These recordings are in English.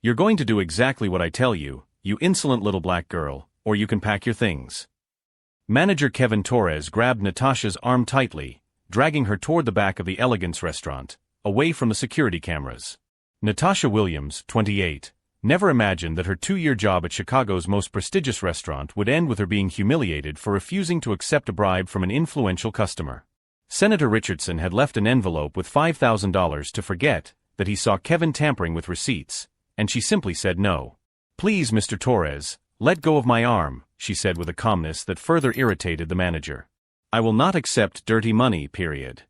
You're going to do exactly what I tell you, you insolent little black girl, or you can pack your things. Manager Kevin Torres grabbed Natasha's arm tightly, dragging her toward the back of the Elegance restaurant, away from the security cameras. Natasha Williams, 28, never imagined that her 2-year job at Chicago's most prestigious restaurant would end with her being humiliated for refusing to accept a bribe from an influential customer. Senator Richardson had left an envelope with $5,000 to forget that he saw Kevin tampering with receipts, and she simply said no. "Please, Mr. Torres, let go of my arm," she said with a calmness that further irritated the manager. "I will not accept dirty money, period."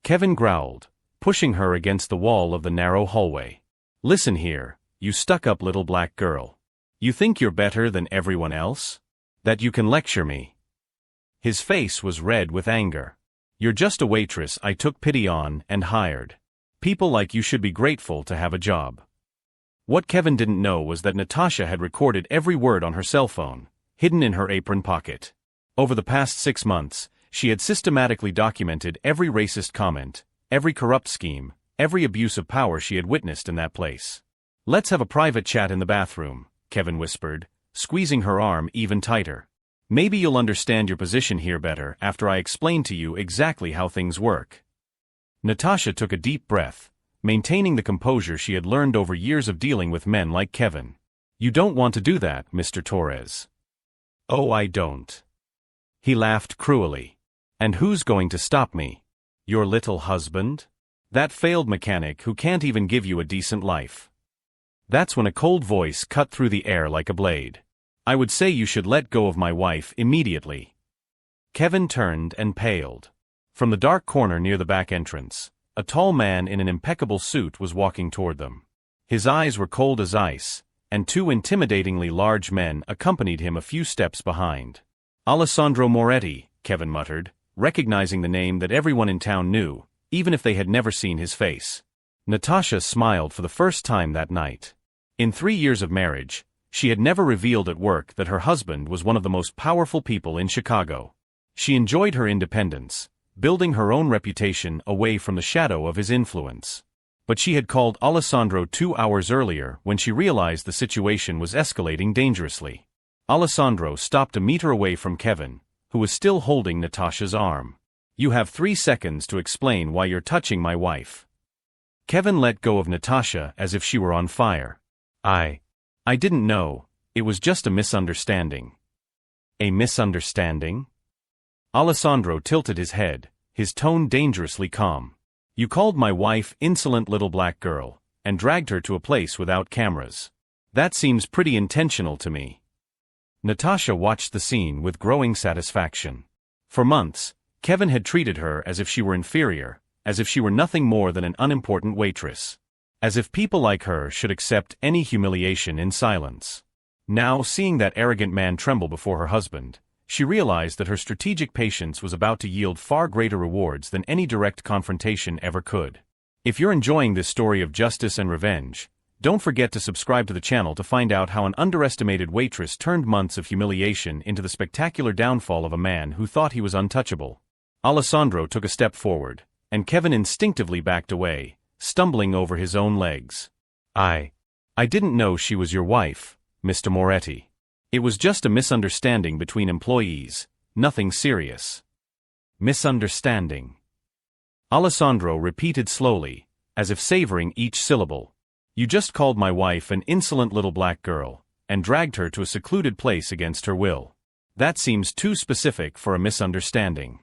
Kevin growled, pushing her against the wall of the narrow hallway. "Listen here, you stuck-up little black girl. You think you're better than everyone else? That you can lecture me?" His face was red with anger. "You're just a waitress I took pity on and hired. People like you should be grateful to have a job." What Kevin didn't know was that Natasha had recorded every word on her cell phone, hidden in her apron pocket. Over the past 6 months, she had systematically documented every racist comment, every corrupt scheme, every abuse of power she had witnessed in that place. "Let's have a private chat in the bathroom," Kevin whispered, squeezing her arm even tighter. "Maybe you'll understand your position here better after I explain to you exactly how things work." Natasha took a deep breath, maintaining the composure she had learned over years of dealing with men like Kevin. "You don't want to do that, Mr. Torres." "Oh, I don't." He laughed cruelly. "And who's going to stop me? Your little husband? That failed mechanic who can't even give you a decent life." That's when a cold voice cut through the air like a blade. "I would say you should let go of my wife immediately." Kevin turned and paled. From the dark corner near the back entrance, a tall man in an impeccable suit was walking toward them. His eyes were cold as ice, and 2 intimidatingly large men accompanied him a few steps behind. "Alessandro Moretti," Kevin muttered, recognizing the name that everyone in town knew, even if they had never seen his face. Natasha smiled for the first time that night. In 3 years of marriage, she had never revealed at work that her husband was one of the most powerful people in Chicago. She enjoyed her independence, building her own reputation away from the shadow of his influence. But she had called Alessandro 2 hours earlier when she realized the situation was escalating dangerously. Alessandro stopped a meter away from Kevin, who was still holding Natasha's arm. "You have 3 seconds to explain why you're touching my wife." Kevin let go of Natasha as if she were on fire. I didn't know, it was just a misunderstanding." "A misunderstanding?" Alessandro tilted his head, his tone dangerously calm. "You called my wife insolent little black girl, and dragged her to a place without cameras. That seems pretty intentional to me." Natasha watched the scene with growing satisfaction. For months, Kevin had treated her as if she were inferior, as if she were nothing more than an unimportant waitress. As if people like her should accept any humiliation in silence. Now, seeing that arrogant man tremble before her husband, she realized that her strategic patience was about to yield far greater rewards than any direct confrontation ever could. If you're enjoying this story of justice and revenge, don't forget to subscribe to the channel to find out how an underestimated waitress turned months of humiliation into the spectacular downfall of a man who thought he was untouchable. Alessandro took a step forward, and Kevin instinctively backed away, stumbling over his own legs. I didn't know she was your wife, Mr. Moretti. It was just a misunderstanding between employees, nothing serious." "Misunderstanding?" Alessandro repeated slowly, as if savoring each syllable. "You just called my wife an insolent little black girl, and dragged her to a secluded place against her will. That seems too specific for a misunderstanding."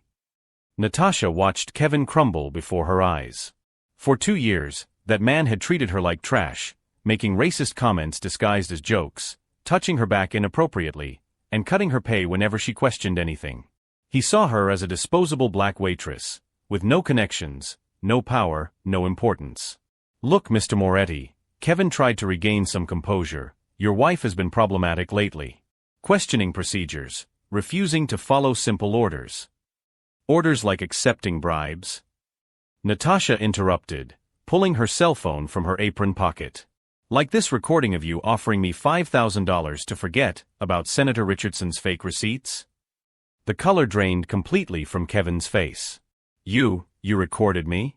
Natasha watched Kevin crumble before her eyes. For 2 years, that man had treated her like trash, making racist comments disguised as jokes, touching her back inappropriately, and cutting her pay whenever she questioned anything. He saw her as a disposable black waitress, with no connections, no power, no importance. "Look, Mr. Moretti," Kevin tried to regain some composure, "your wife has been problematic lately. Questioning procedures, refusing to follow simple orders. Orders like accepting bribes." Natasha interrupted, pulling her cell phone from her apron pocket. "Like this recording of you offering me $5,000 to forget about Senator Richardson's fake receipts?" The color drained completely from Kevin's face. You recorded me?"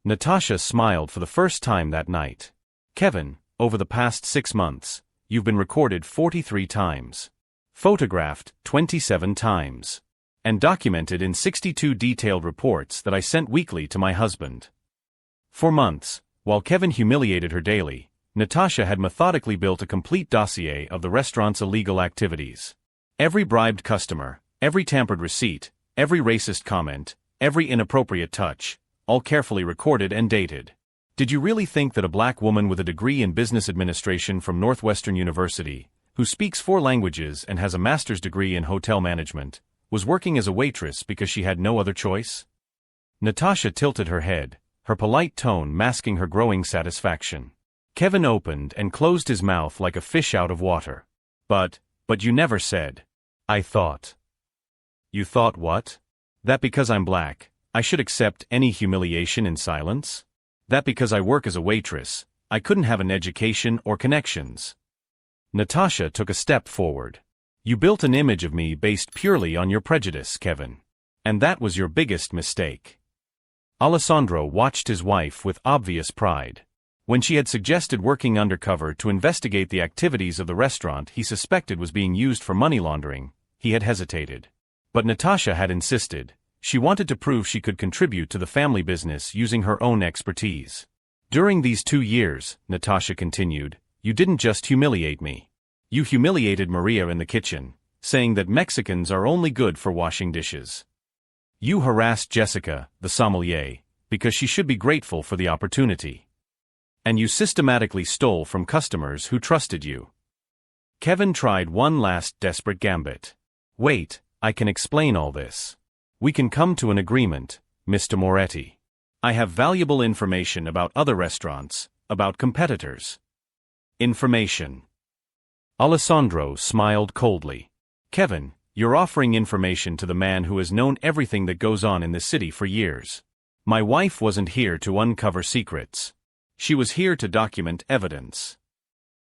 Natasha smiled for the first time that night. "Kevin, over the past 6 months, you've been recorded 43 times, photographed 27 times, and documented in 62 detailed reports that I sent weekly to my husband. For months, while Kevin humiliated her daily, Natasha had methodically built a complete dossier of the restaurant's illegal activities. Every bribed customer, every tampered receipt, every racist comment, every inappropriate touch, all carefully recorded and dated. Did you really think that a black woman with a degree in business administration from Northwestern University, who speaks 4 languages and has a master's degree in hotel management, was working as a waitress because she had no other choice? Natasha tilted her head, her polite tone masking her growing satisfaction. Kevin opened and closed his mouth like a fish out of water. But you never said. I thought. You thought what? That because I'm black, I should accept any humiliation in silence? That because I work as a waitress, I couldn't have an education or connections? Natasha took a step forward. You built an image of me based purely on your prejudice, Kevin. And that was your biggest mistake. Alessandro watched his wife with obvious pride. When she had suggested working undercover to investigate the activities of the restaurant he suspected was being used for money laundering, he had hesitated. But Natasha had insisted. She wanted to prove she could contribute to the family business using her own expertise. During these 2 years, Natasha continued, you didn't just humiliate me. You humiliated Maria in the kitchen, saying that Mexicans are only good for washing dishes. You harassed Jessica, the sommelier, because she should be grateful for the opportunity. And you systematically stole from customers who trusted you. Kevin tried one last desperate gambit. Wait, I can explain all this. We can come to an agreement, Mr. Moretti. I have valuable information about other restaurants, about competitors. Information. Alessandro smiled coldly. Kevin, you're offering information to the man who has known everything that goes on in this city for years. My wife wasn't here to uncover secrets. She was here to document evidence.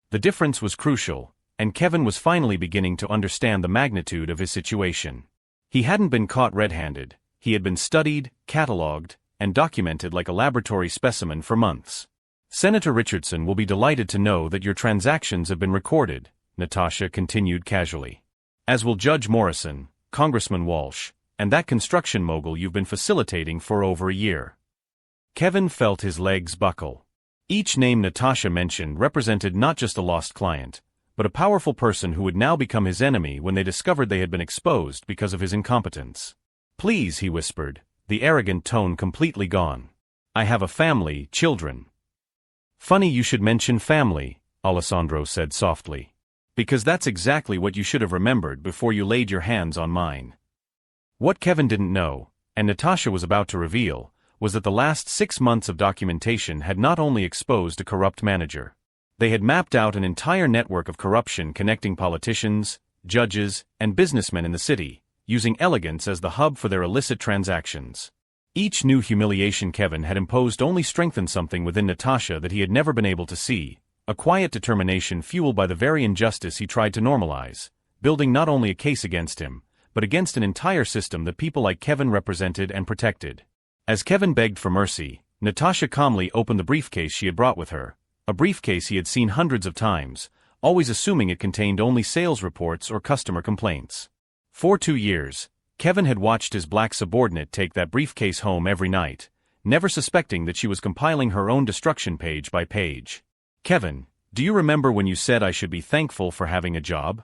The difference was crucial, and Kevin was finally beginning to understand the magnitude of his situation. He hadn't been caught red-handed. He had been studied, catalogued, and documented like a laboratory specimen for months. Senator Richardson will be delighted to know that your transactions have been recorded, Natasha continued casually. As will Judge Morrison, Congressman Walsh, and that construction mogul you've been facilitating for over a year. Kevin felt his legs buckle. Each name Natasha mentioned represented not just a lost client, but a powerful person who would now become his enemy when they discovered they had been exposed because of his incompetence. Please, he whispered, the arrogant tone completely gone. I have a family, children. Funny you should mention family, Alessandro said softly. Because that's exactly what you should have remembered before you laid your hands on mine. What Kevin didn't know, and Natasha was about to reveal, was that the last 6 months of documentation had not only exposed a corrupt manager. They had mapped out an entire network of corruption connecting politicians, judges, and businessmen in the city, using elegance as the hub for their illicit transactions. Each new humiliation Kevin had imposed only strengthened something within Natasha that he had never been able to see, a quiet determination fueled by the very injustice he tried to normalize, building not only a case against him, but against an entire system that people like Kevin represented and protected. As Kevin begged for mercy, Natasha calmly opened the briefcase she had brought with her, a briefcase he had seen hundreds of times, always assuming it contained only sales reports or customer complaints. For 2 years, Kevin had watched his black subordinate take that briefcase home every night, never suspecting that she was compiling her own destruction page by page. Kevin, do you remember when you said I should be thankful for having a job?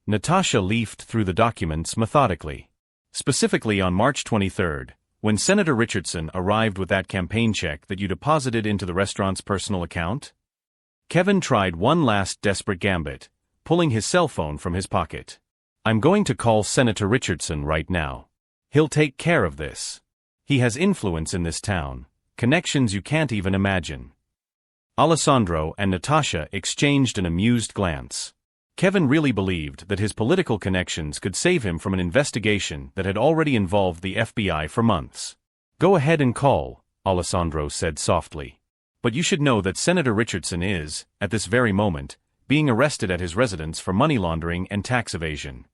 Natasha leafed through the documents methodically. Specifically on March 23rd, when Senator Richardson arrived with that campaign check that you deposited into the restaurant's personal account? Kevin tried one last desperate gambit, pulling his cell phone from his pocket. I'm going to call Senator Richardson right now. He'll take care of this. He has influence in this town, connections you can't even imagine. Alessandro and Natasha exchanged an amused glance. Kevin really believed that his political connections could save him from an investigation that had already involved the FBI for months. Go ahead and call, Alessandro said softly. But you should know that Senator Richardson is, at this very moment, being arrested at his residence for money laundering and tax evasion.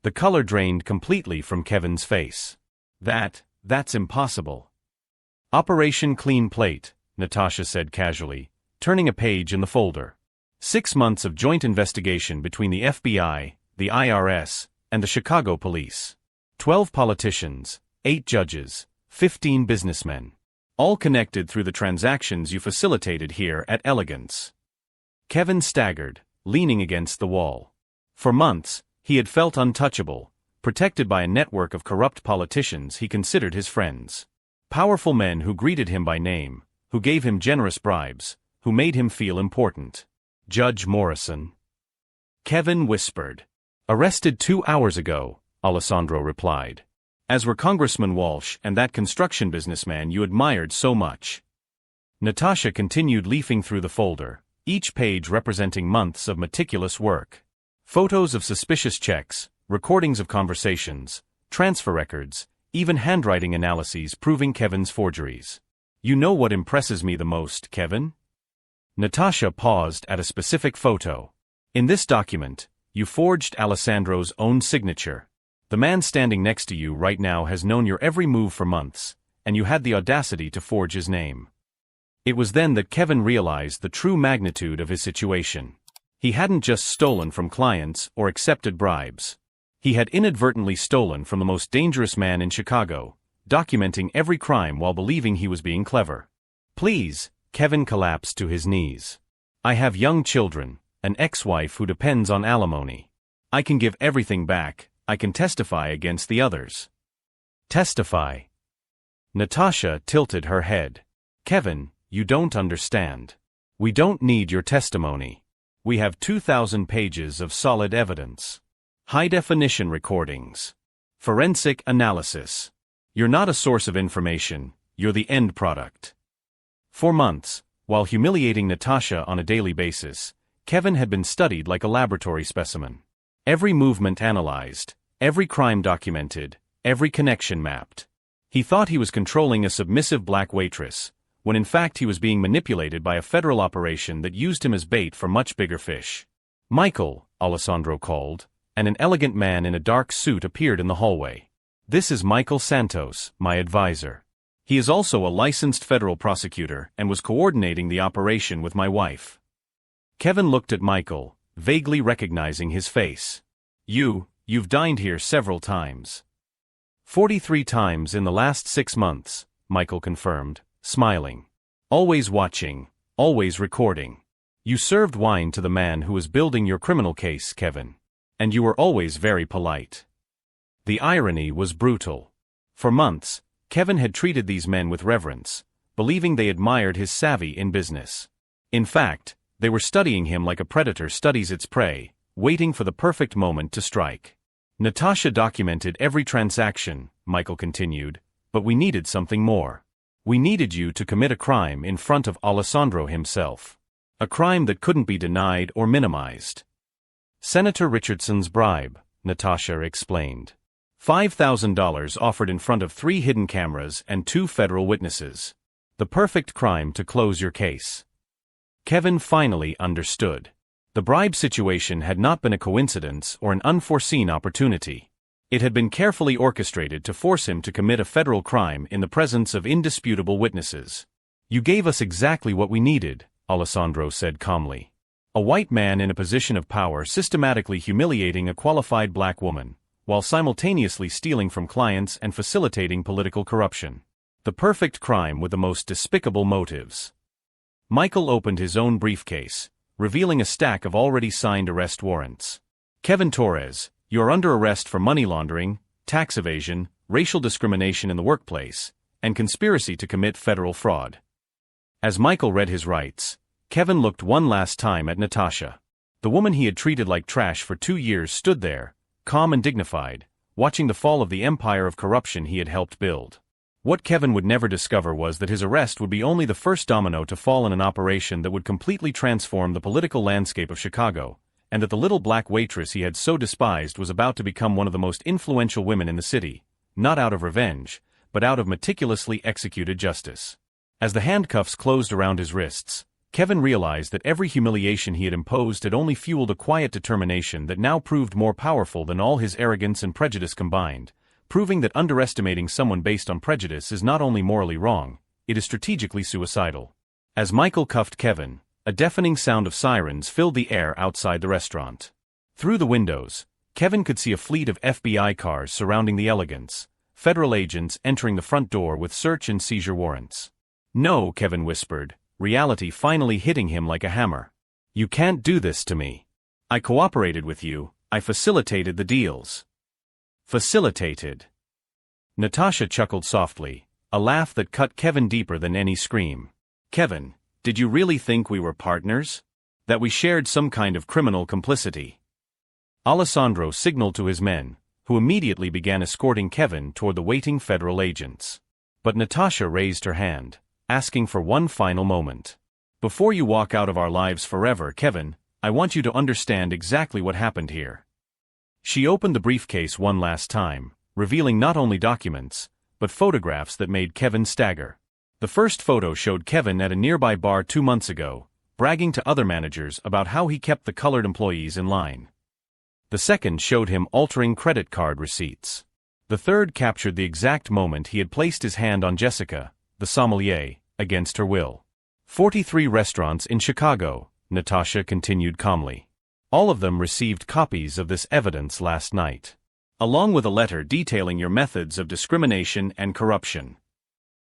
The color drained completely from Kevin's face. That's impossible. Operation Clean Plate, Natasha said casually. turning a page in the folder. 6 months of joint investigation between the FBI, the IRS, and the Chicago police. 12 politicians, 8 judges, 15 businessmen. All connected through the transactions you facilitated here at Elegance. Kevin staggered, leaning against the wall. For months, he had felt untouchable, protected by a network of corrupt politicians he considered his friends. Powerful men who greeted him by name, who gave him generous bribes, who made him feel important. Judge Morrison. Kevin whispered. Arrested 2 hours ago, Alessandro replied. As were Congressman Walsh and that construction businessman you admired so much. Natasha continued leafing through the folder, each page representing months of meticulous work. Photos of suspicious checks, recordings of conversations, transfer records, even handwriting analyses proving Kevin's forgeries. You know what impresses me the most, Kevin? Natasha paused at a specific photo. In this document, you forged Alessandro's own signature. The man standing next to you right now has known your every move for months, and you had the audacity to forge his name. It was then that Kevin realized the true magnitude of his situation. He hadn't just stolen from clients or accepted bribes. He had inadvertently stolen from the most dangerous man in Chicago, documenting every crime while believing he was being clever. Please, Kevin collapsed to his knees. I have young children, an ex-wife who depends on alimony. I can give everything back. I can testify against the others. Testify. Natasha tilted her head. Kevin, you don't understand. We don't need your testimony. We have 2,000 pages of solid evidence. High-definition recordings. Forensic analysis. You're not a source of information, you're the end product. For months, while humiliating Natasha on a daily basis, Kevin had been studied like a laboratory specimen. Every movement analyzed, every crime documented, every connection mapped. He thought he was controlling a submissive black waitress, when in fact he was being manipulated by a federal operation that used him as bait for much bigger fish. Michael, Alessandro called, and an elegant man in a dark suit appeared in the hallway. This is Michael Santos, my advisor. He is also a licensed federal prosecutor and was coordinating the operation with my wife. Kevin looked at Michael, vaguely recognizing his face. You've dined here several times. 43 times in the last 6 months, Michael confirmed, smiling. Always watching, always recording. You served wine to the man who was building your criminal case, Kevin. And you were always very polite. The irony was brutal. For months, Kevin had treated these men with reverence, believing they admired his savvy in business. In fact, they were studying him like a predator studies its prey, waiting for the perfect moment to strike. Natasha documented every transaction, Michael continued, but we needed something more. We needed you to commit a crime in front of Alessandro himself. A crime that couldn't be denied or minimized. Senator Richardson's bribe, Natasha explained. $5,000 offered in front of 3 hidden cameras and 2 federal witnesses. The perfect crime to close your case. Kevin finally understood. The bribe situation had not been a coincidence or an unforeseen opportunity. It had been carefully orchestrated to force him to commit a federal crime in the presence of indisputable witnesses. You gave us exactly what we needed, Alessandro said calmly. A white man in a position of power systematically humiliating a qualified black woman, while simultaneously stealing from clients and facilitating political corruption. The perfect crime with the most despicable motives. Michael opened his own briefcase, revealing a stack of already signed arrest warrants. Kevin Torres, you are under arrest for money laundering, tax evasion, racial discrimination in the workplace, and conspiracy to commit federal fraud. As Michael read his rights, Kevin looked one last time at Natasha. The woman he had treated like trash for 2 years stood there, calm and dignified, watching the fall of the empire of corruption he had helped build. What Kevin would never discover was that his arrest would be only the first domino to fall in an operation that would completely transform the political landscape of Chicago, and that the little black waitress he had so despised was about to become one of the most influential women in the city, not out of revenge, but out of meticulously executed justice. As the handcuffs closed around his wrists, Kevin realized that every humiliation he had imposed had only fueled a quiet determination that now proved more powerful than all his arrogance and prejudice combined, proving that underestimating someone based on prejudice is not only morally wrong, it is strategically suicidal. As Michael cuffed Kevin, A deafening sound of sirens filled the air outside the restaurant. Through the windows, Kevin could see a fleet of FBI cars surrounding the Elegance, federal agents entering the front door with search and seizure warrants. "No," Kevin whispered, reality finally hitting him like a hammer. "You can't do this to me. I cooperated with you, I facilitated the deals." Facilitated. Natasha chuckled softly, a laugh that cut Kevin deeper than any scream. "Kevin, did you really think we were partners? That we shared some kind of criminal complicity?" Alessandro signaled to his men, who immediately began escorting Kevin toward the waiting federal agents. But Natasha raised her hand, asking for one final moment. "Before you walk out of our lives forever, Kevin, I want you to understand exactly what happened here." She opened the briefcase one last time, revealing not only documents, but photographs that made Kevin stagger. The first photo showed Kevin at a nearby bar 2 months ago, bragging to other managers about how he kept the colored employees in line. The second showed him altering credit card receipts. The third captured the exact moment he had placed his hand on Jessica, the sommelier, against her will. 43 restaurants in Chicago, Natasha continued calmly. All of them received copies of this evidence last night, along with a letter detailing your methods of discrimination and corruption.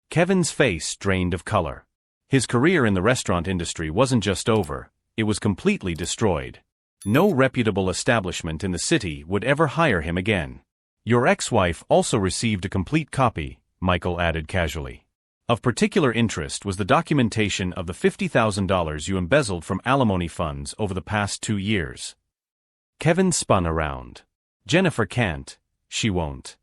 Kevin's face drained of color. His career in the restaurant industry wasn't just over, it was completely destroyed. No reputable establishment in the city would ever hire him again. "Your ex-wife also received a complete copy," Michael added casually. "Of particular interest was the documentation of the $50,000 you embezzled from alimony funds over the past 2 years." Kevin spun around. "Jennifer can't, she won't.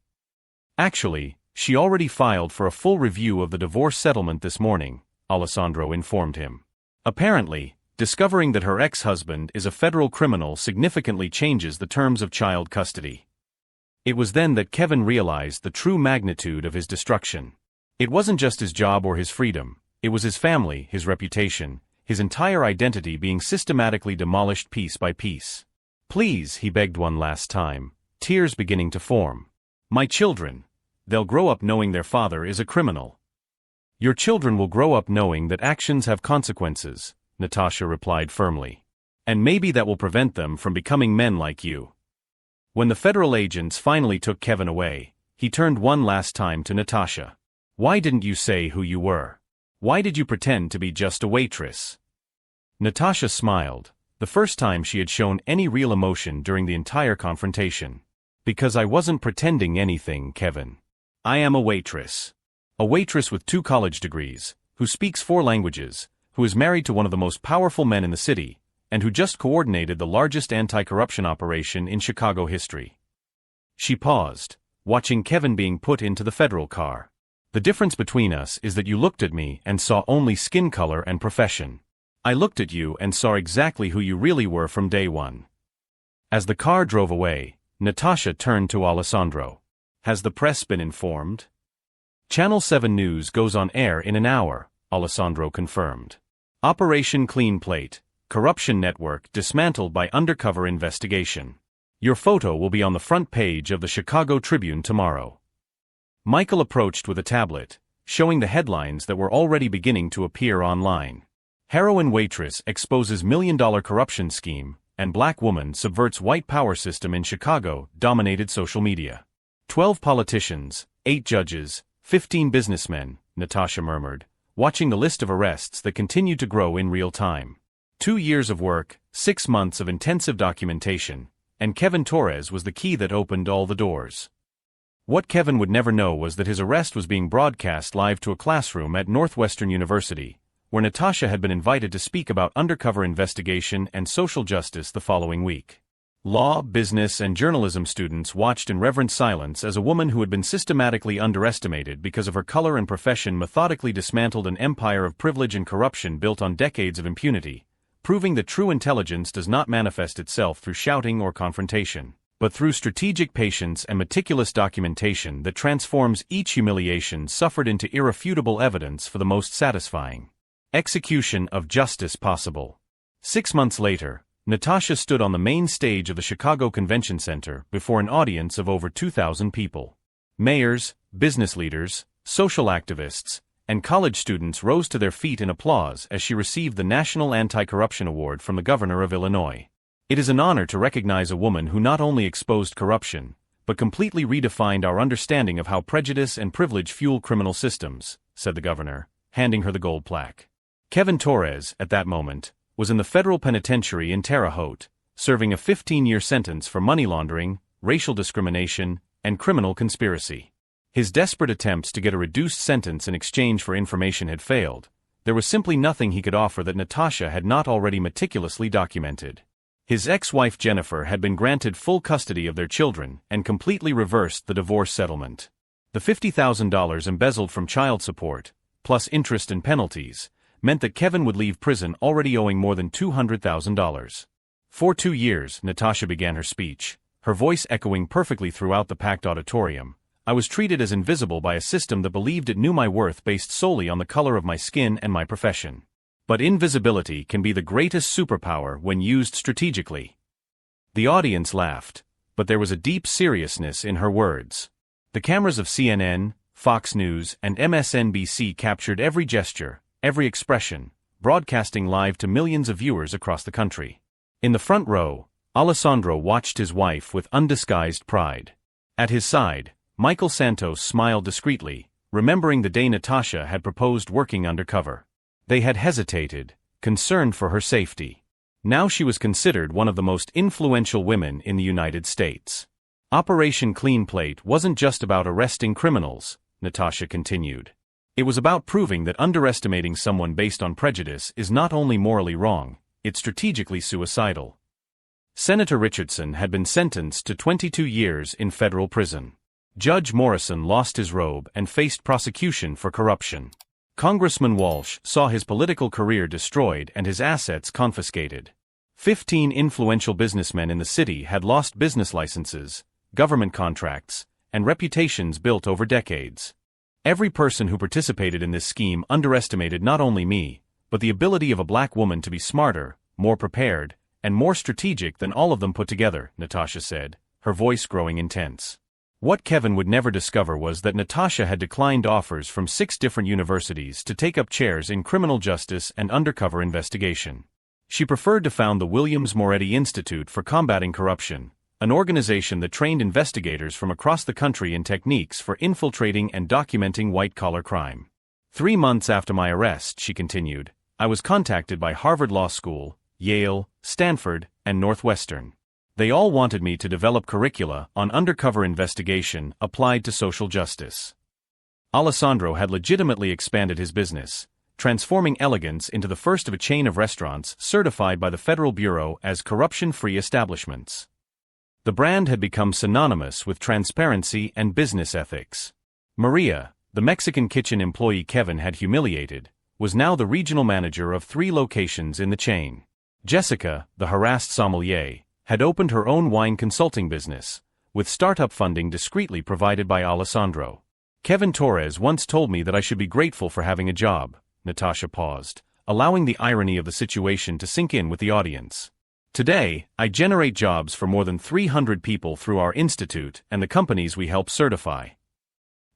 Actually, she already filed for a full review of the divorce settlement this morning," Alessandro informed him. "Apparently, discovering that her ex-husband is a federal criminal significantly changes the terms of child custody." It was then that Kevin realized the true magnitude of his destruction. It wasn't just his job or his freedom, it was his family, his reputation, his entire identity being systematically demolished piece by piece. "Please," he begged one last time, tears beginning to form. "My children, they'll grow up knowing their father is a criminal." "Your children will grow up knowing that actions have consequences," Natasha replied firmly. "And maybe that will prevent them from becoming men like you." When the federal agents finally took Kevin away, he turned one last time to Natasha. "Why didn't you say who you were? Why did you pretend to be just a waitress?" Natasha smiled, the first time she had shown any real emotion during the entire confrontation. "Because I wasn't pretending anything, Kevin. I am a waitress. A waitress with 2 college degrees, who speaks 4 languages, who is married to one of the most powerful men in the city, and who just coordinated the largest anti-corruption operation in Chicago history." She paused, watching Kevin being put into the federal car. "The difference between us is that you looked at me and saw only skin color and profession. I looked at you and saw exactly who you really were from day one." As the car drove away, Natasha turned to Alessandro. "Has the press been informed?" "Channel 7 News goes on air in an hour," Alessandro confirmed. "Operation Clean Plate, corruption network dismantled by undercover investigation. Your photo will be on the front page of the Chicago Tribune tomorrow." Michael approached with a tablet, showing the headlines that were already beginning to appear online. "Heroin Waitress exposes $1 million corruption scheme, and Black woman subverts white power system in Chicago," dominated social media. 12 politicians, 8 judges, 15 businessmen, Natasha murmured, watching the list of arrests that continued to grow in real time. 2 years of work, 6 months of intensive documentation, and Kevin Torres was the key that opened all the doors. What Kevin would never know was that his arrest was being broadcast live to a classroom at Northwestern University, where Natasha had been invited to speak about undercover investigation and social justice the following week. Law, business, and journalism students watched in reverent silence as a woman who had been systematically underestimated because of her color and profession methodically dismantled an empire of privilege and corruption built on decades of impunity, proving that true intelligence does not manifest itself through shouting or confrontation, but through strategic patience and meticulous documentation that transforms each humiliation suffered into irrefutable evidence for the most satisfying execution of justice possible. 6 months later, Natasha stood on the main stage of the Chicago Convention Center before an audience of over 2,000 people. Mayors, business leaders, social activists, and college students rose to their feet in applause as she received the National Anti-Corruption Award from the governor of Illinois. "It is an honor to recognize a woman who not only exposed corruption, but completely redefined our understanding of how prejudice and privilege fuel criminal systems," said the governor, handing her the gold plaque. Kevin Torres, at that moment, was in the federal penitentiary in Terre Haute, serving a 15-year sentence for money laundering, racial discrimination, and criminal conspiracy. His desperate attempts to get a reduced sentence in exchange for information had failed. There was simply nothing he could offer that Natasha had not already meticulously documented. His ex-wife Jennifer had been granted full custody of their children and completely reversed the divorce settlement. The $50,000 embezzled from child support, plus interest and penalties, meant that Kevin would leave prison already owing more than $200,000. For 2 years, Natasha began her speech, her voice echoing perfectly throughout the packed auditorium. "I was treated as invisible by a system that believed it knew my worth based solely on the color of my skin and my profession. But invisibility can be the greatest superpower when used strategically." The audience laughed, but there was a deep seriousness in her words. The cameras of CNN, Fox News, and MSNBC captured every gesture, every expression, broadcasting live to millions of viewers across the country. In the front row, Alessandro watched his wife with undisguised pride. At his side, Michael Santos smiled discreetly, remembering the day Natasha had proposed working undercover. They had hesitated, concerned for her safety. Now she was considered one of the most influential women in the United States. Operation Clean Plate wasn't just about arresting criminals, Natasha continued. It was about proving that underestimating someone based on prejudice is not only morally wrong, it's strategically suicidal. Senator Richardson had been sentenced to 22 years in federal prison. Judge Morrison lost his robe and faced prosecution for corruption. Congressman Walsh saw his political career destroyed and his assets confiscated. 15 influential businessmen in the city had lost business licenses, government contracts, and reputations built over decades. Every person who participated in this scheme underestimated not only me, but the ability of a black woman to be smarter, more prepared, and more strategic than all of them put together, Natasha said, her voice growing intense. What Kevin would never discover was that Natasha had declined offers from 6 different universities to take up chairs in criminal justice and undercover investigation. She preferred to found the Williams Moretti Institute for Combating Corruption, an organization that trained investigators from across the country in techniques for infiltrating and documenting white-collar crime. 3 months after my arrest, she continued, I was contacted by Harvard Law School, Yale, Stanford, and Northwestern. They all wanted me to develop curricula on undercover investigation applied to social justice. Alessandro had legitimately expanded his business, transforming Elegance into the first of a chain of restaurants certified by the Federal Bureau as corruption-free establishments. The brand had become synonymous with transparency and business ethics. Maria, the Mexican kitchen employee Kevin had humiliated, was now the regional manager of 3 locations in the chain. Jessica, the harassed sommelier, had opened her own wine consulting business, with startup funding discreetly provided by Alessandro. Kevin Torres once told me that I should be grateful for having a job. Natasha paused, allowing the irony of the situation to sink in with the audience. Today, I generate jobs for more than 300 people through our institute and the companies we help certify.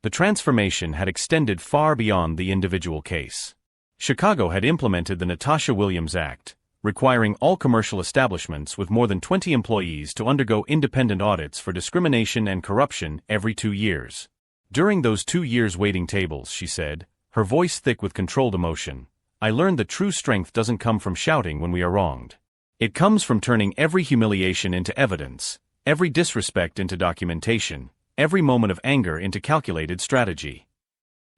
The transformation had extended far beyond the individual case. Chicago had implemented the Natasha Williams Act, requiring all commercial establishments with more than 20 employees to undergo independent audits for discrimination and corruption every 2 years. During those 2 years waiting tables, she said, her voice thick with controlled emotion, I learned that true strength doesn't come from shouting when we are wronged. It comes from turning every humiliation into evidence, every disrespect into documentation, every moment of anger into calculated strategy.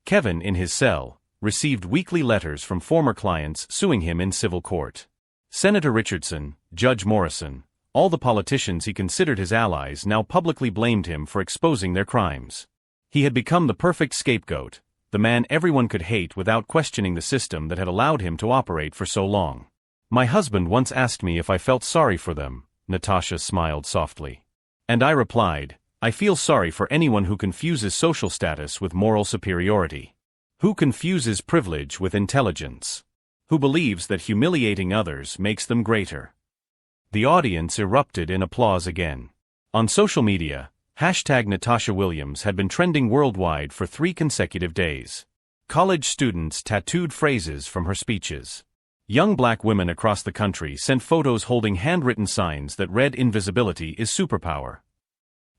Kevin, in his cell, received weekly letters from former clients suing him in civil court. Senator Richardson, Judge Morrison, all the politicians he considered his allies now publicly blamed him for exposing their crimes. He had become the perfect scapegoat, the man everyone could hate without questioning the system that had allowed him to operate for so long. My husband once asked me if I felt sorry for them, Natasha smiled softly. And I replied, I feel sorry for anyone who confuses social status with moral superiority. Who confuses privilege with intelligence. Who believes that humiliating others makes them greater. The audience erupted in applause again. On social media, #NatashaWilliams had been trending worldwide for 3 consecutive days. College students tattooed phrases from her speeches. Young black women across the country sent photos holding handwritten signs that read "Invisibility is superpower."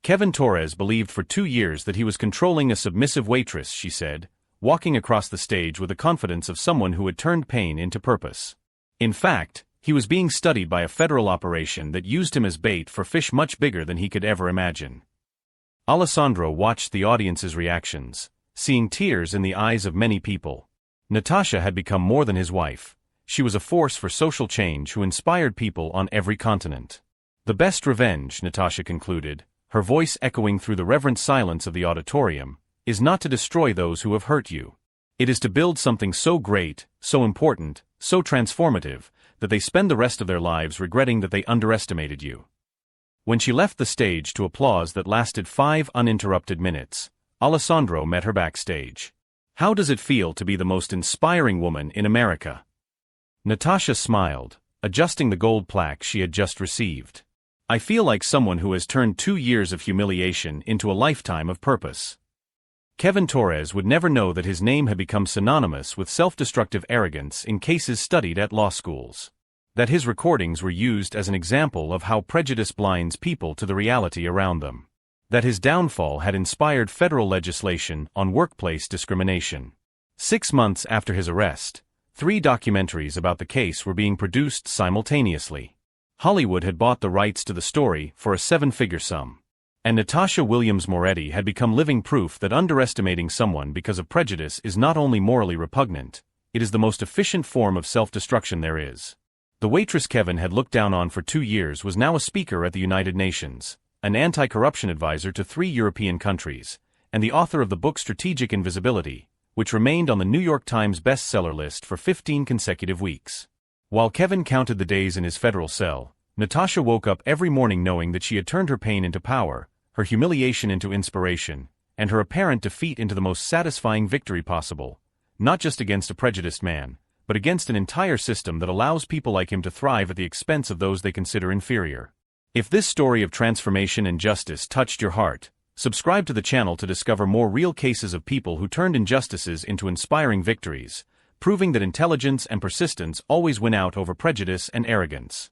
Kevin Torres believed for 2 years that he was controlling a submissive waitress, she said, walking across the stage with the confidence of someone who had turned pain into purpose. In fact, he was being studied by a federal operation that used him as bait for fish much bigger than he could ever imagine. Alessandro watched the audience's reactions, seeing tears in the eyes of many people. Natasha had become more than his wife. She was a force for social change who inspired people on every continent. The best revenge, Natasha concluded, her voice echoing through the reverent silence of the auditorium, is not to destroy those who have hurt you. It is to build something so great, so important, so transformative, that they spend the rest of their lives regretting that they underestimated you. When she left the stage to applause that lasted 5 uninterrupted minutes, Alessandro met her backstage. "How does it feel to be the most inspiring woman in America?" Natasha smiled, adjusting the gold plaque she had just received. "I feel like someone who has turned 2 years of humiliation into a lifetime of purpose." Kevin Torres would never know that his name had become synonymous with self-destructive arrogance in cases studied at law schools. That his recordings were used as an example of how prejudice blinds people to the reality around them. That his downfall had inspired federal legislation on workplace discrimination. 6 months after his arrest, 3 documentaries about the case were being produced simultaneously. Hollywood had bought the rights to the story for a 7-figure sum. And Natasha Williams Moretti had become living proof that underestimating someone because of prejudice is not only morally repugnant, it is the most efficient form of self-destruction there is. The waitress Kevin had looked down on for 2 years was now a speaker at the United Nations, an anti-corruption advisor to 3 European countries, and the author of the book Strategic Invisibility, which remained on the New York Times bestseller list for 15 consecutive weeks. While Kevin counted the days in his federal cell, Natasha woke up every morning knowing that she had turned her pain into power, her humiliation into inspiration, and her apparent defeat into the most satisfying victory possible, not just against a prejudiced man, but against an entire system that allows people like him to thrive at the expense of those they consider inferior. If this story of transformation and justice touched your heart, subscribe to the channel to discover more real cases of people who turned injustices into inspiring victories, proving that intelligence and persistence always win out over prejudice and arrogance.